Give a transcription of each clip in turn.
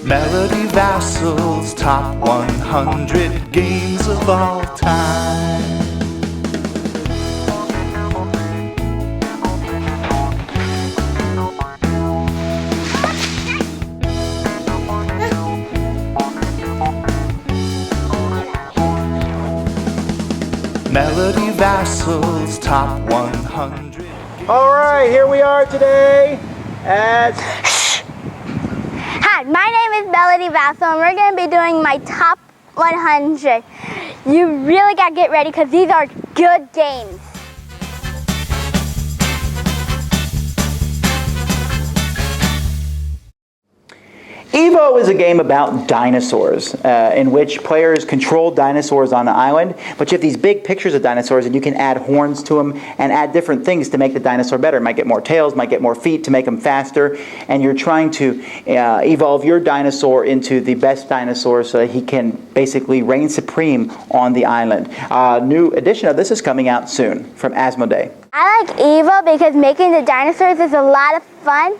Melody Vasel's top 100 games of all time. Melody Vasel's top 100. All right, here we are today at... Hi, my name is Melody Vasel, and we're going to be doing my top 100. You really got to get ready because these are good games. Evo is a game about dinosaurs in which players control dinosaurs on an island, but you have these big pictures of dinosaurs and you can add horns to them and add different things to make the dinosaur better. It might get more tails, might get more feet to make them faster, and you're trying to evolve your dinosaur into the best dinosaur so that he can basically reign supreme on the island. New edition of this is coming out soon from Asmodee. I like Evo because making the dinosaurs is a lot of fun,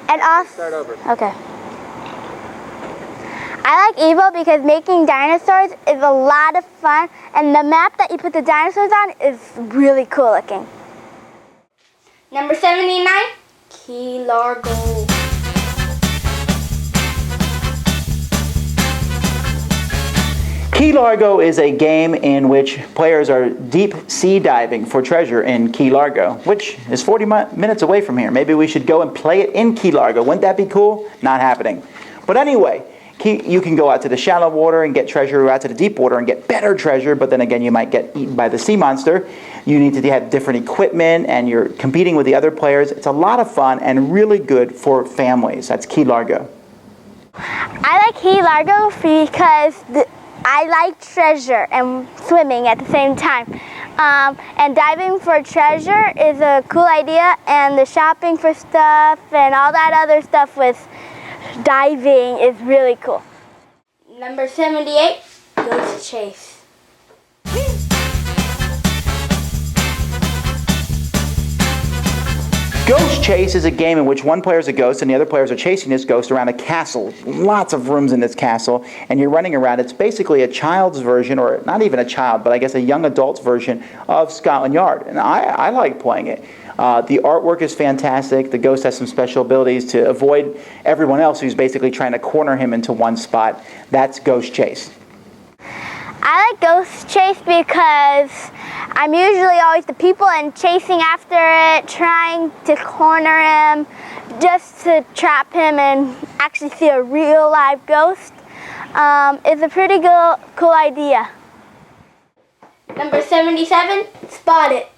and also... Start over. Okay. I like Evo because making dinosaurs is a lot of fun, and the map that you put the dinosaurs on is really cool looking. Number 79, Key Largo. Key Largo is a game in which players are deep sea diving for treasure in Key Largo, which is 40 minutes away from here. Maybe we should go and play it in Key Largo. Wouldn't that be cool? Not happening. But anyway, you can go out to the shallow water and get treasure, or out to the deep water and get better treasure, but then again you might get eaten by the sea monster. You need to have different equipment and you're competing with the other players. It's a lot of fun and really good for families. That's Key Largo. I like Key Largo because I like treasure and swimming at the same time. And diving for treasure is a cool idea, and the shopping for stuff and all that other stuff with diving is really cool. Number 78, Ghost Chase. Ghost Chase is a game in which one player is a ghost and the other players are chasing this ghost around a castle. Lots of rooms in this castle, and you're running around. It's basically a child's version, or not even a child, but I guess a young adult's version of Scotland Yard, and I like playing it. The artwork is fantastic. The ghost has some special abilities to avoid everyone else who's basically trying to corner him into one spot. That's Ghost Chase. I like Ghost Chase because I'm usually always the people and chasing after it, trying to corner him, just to trap him and actually see a real live ghost. It's a pretty cool idea. Number 77, Spot It.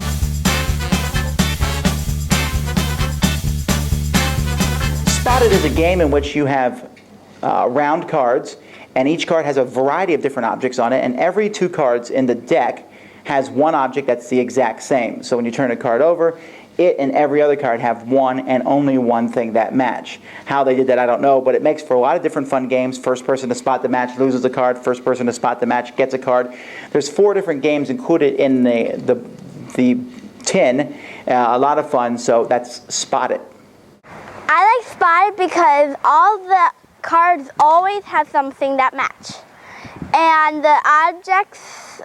Spotted is a game in which you have round cards, and each card has a variety of different objects on it, and every 2 cards in the deck has one object that's the exact same. So when you turn a card over, it and every other card have one and only one thing that match. How they did that, I don't know, but it makes for a lot of different fun games. First person to spot the match loses a card. First person to spot the match gets a card. There's 4 different games included in the tin. A lot of fun, so that's Spot It. I like Spot It because all the cards always have something that match. And the objects,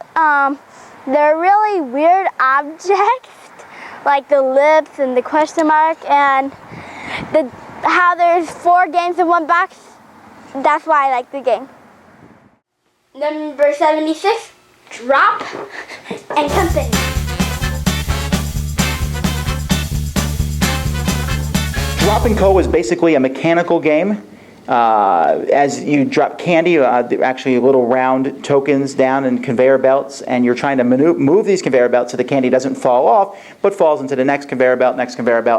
they're really weird objects, like the lips and the question mark, and how there's 4 games in one box. That's why I like the game. Number 76, Drop and Company. Drop and Co is basically a mechanical game. As you drop candy, actually little round tokens down in conveyor belts, and you're trying to move these conveyor belts so the candy doesn't fall off, but falls into the next conveyor belt,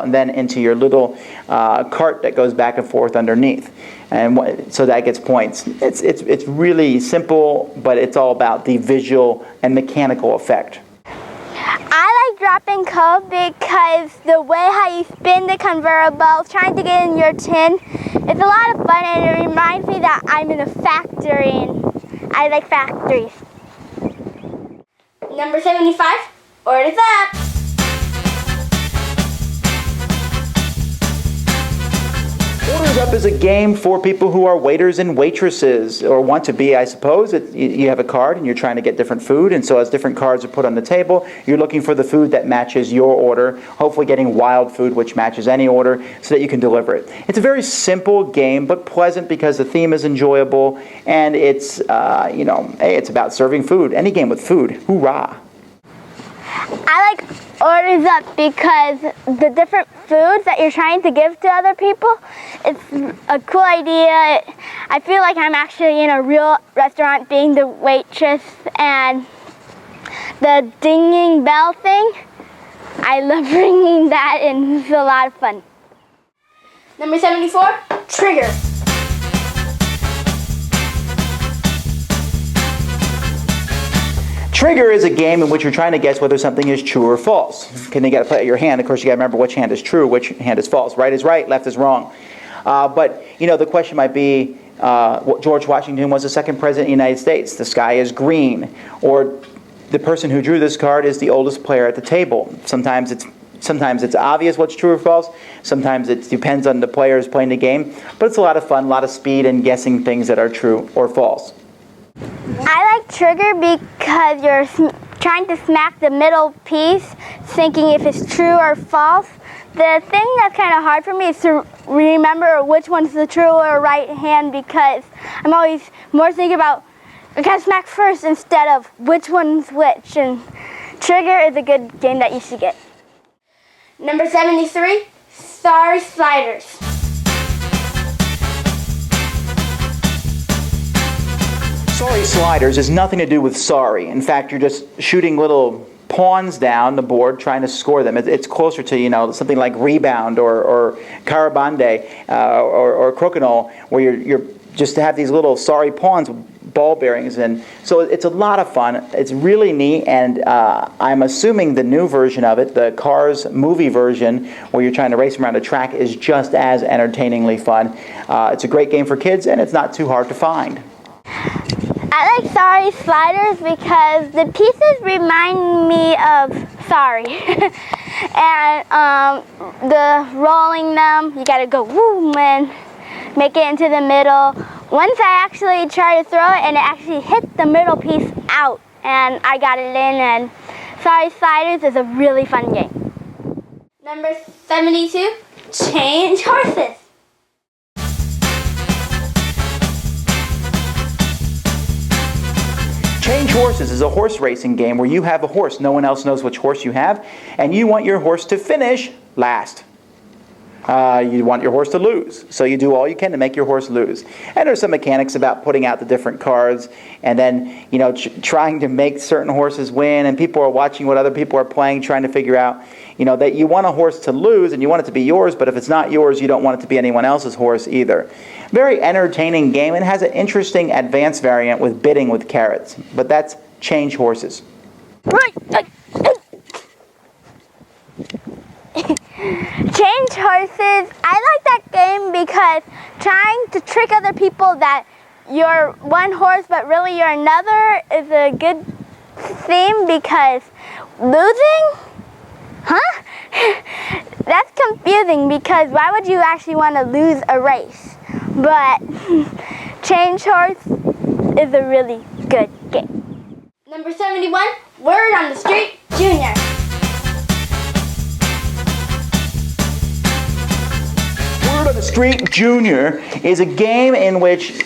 and then into your little cart that goes back and forth underneath. And so that gets points. It's really simple, but it's all about the visual and mechanical effect. I like Drop and Co because the way how you spin the conveyor belt, trying to get in your tin, it's a lot of fun, and it reminds me that I'm in a factory, and I like factories. Number 75, Orders Up. Orders Up is a game for people who are waiters and waitresses, or want to be, I suppose. You have a card and you're trying to get different food, and so as different cards are put on the table, you're looking for the food that matches your order, hopefully getting wild food which matches any order so that you can deliver it. It's a very simple game, but pleasant because the theme is enjoyable, and it's, hey, it's about serving food. Any game with food, hoorah! I like Orders Up because the different foods that you're trying to give to other people, it's a cool idea. I feel like I'm actually in a real restaurant being the waitress, and the dinging bell thing, I love ringing that, and it's a lot of fun. Number 74, Trigger. Trigger is a game in which you're trying to guess whether something is true or false. Okay, you got to play your hand. Of course, you got to remember which hand is true, which hand is false. Right is right, left is wrong. But the question might be, George Washington was the second president of the United States. The sky is green. Or the person who drew this card is the oldest player at the table. Sometimes it's obvious what's true or false. Sometimes it depends on the players playing the game. But it's a lot of fun, a lot of speed, and guessing things that are true or false. I like Trigger because you're trying to smack the middle piece, thinking if it's true or false. The thing that's kind of hard for me is to remember which one's the true or right hand, because I'm always more thinking about, I gotta smack first instead of which one's which. And Trigger is a good game that you should get. Number 73, Sorry Sliders. Sorry sliders has nothing to do with sorry. In fact, you're just shooting little pawns down the board trying to score them. It's closer to, something like rebound or carabande or crokinole, where you're just have these little sorry pawns with ball bearings. And so it's a lot of fun. It's really neat, and I'm assuming the new version of it, the Cars movie version, where you're trying to race around a track, is just as entertainingly fun. It's a great game for kids, and it's not too hard to find. I like Sorry Sliders because the pieces remind me of Sorry. And the rolling them, you gotta go woo and make it into the middle. Once I actually tried to throw it, and it actually hit the middle piece out, and I got it in, and Sorry Sliders is a really fun game. Number 72, Change Horses. Change Horses is a horse racing game where you have a horse. No one else knows which horse you have, and you want your horse to finish last. You want your horse to lose, so you do all you can to make your horse lose. And there's some mechanics about putting out the different cards, and then trying to make certain horses win. And people are watching what other people are playing, trying to figure out, that you want a horse to lose and you want it to be yours. But if it's not yours, you don't want it to be anyone else's horse either. Very entertaining game, and has an interesting advanced variant with bidding with carrots. But that's Change Horses. Change Horses, I like that game because trying to trick other people that you're one horse but really you're another is a good theme, because losing? Huh? That's confusing, because why would you actually want to lose a race? But Change Horse is a really good game. Number 71, Word on the Street, Junior. Word on the Street Junior is a game in which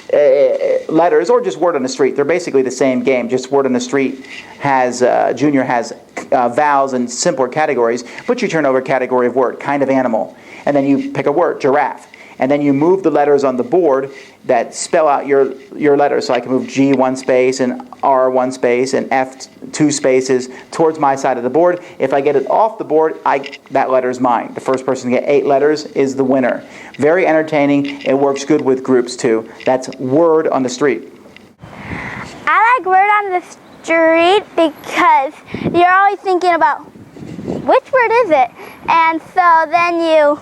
letters, or just Word on the Street, they're basically the same game. Just Word on the Street has, Junior has vowels and simpler categories, but you turn over a category of word, kind of animal, and then you pick a word, giraffe. And then you move the letters on the board that spell out your letters. So I can move G 1 space and R 1 space and F 2 spaces towards my side of the board. If I get it off the board, that letter is mine. The first person to get 8 letters is the winner. Very entertaining. It works good with groups too. That's Word on the Street. I like Word on the Street because you're always thinking about which word is it? And so then you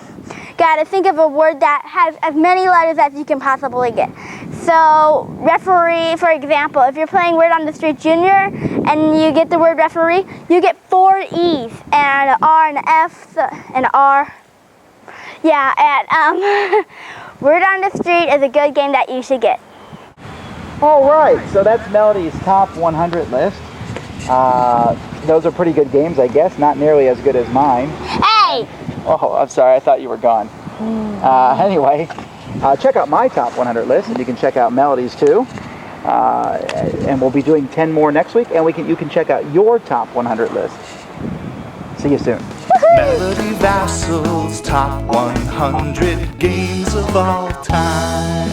got to think of a word that has as many letters as you can possibly get. So referee, for example, if you're playing Word on the Street Junior and you get the word referee, you get 4 E's and an R and an F and an R. Yeah, and Word on the Street is a good game that you should get. All right, so that's Melody's top 100 list. Those are pretty good games, I guess. Not nearly as good as mine. Hey! Oh, I'm sorry. I thought you were gone. Anyway, check out my top 100 list, and you can check out Melody's too. And we'll be doing 10 more next week, and you can check out your top 100 list. See you soon. Melody Vasel's top 100 games of all time.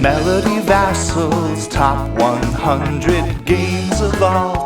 Melody Vasel's top 100 games of all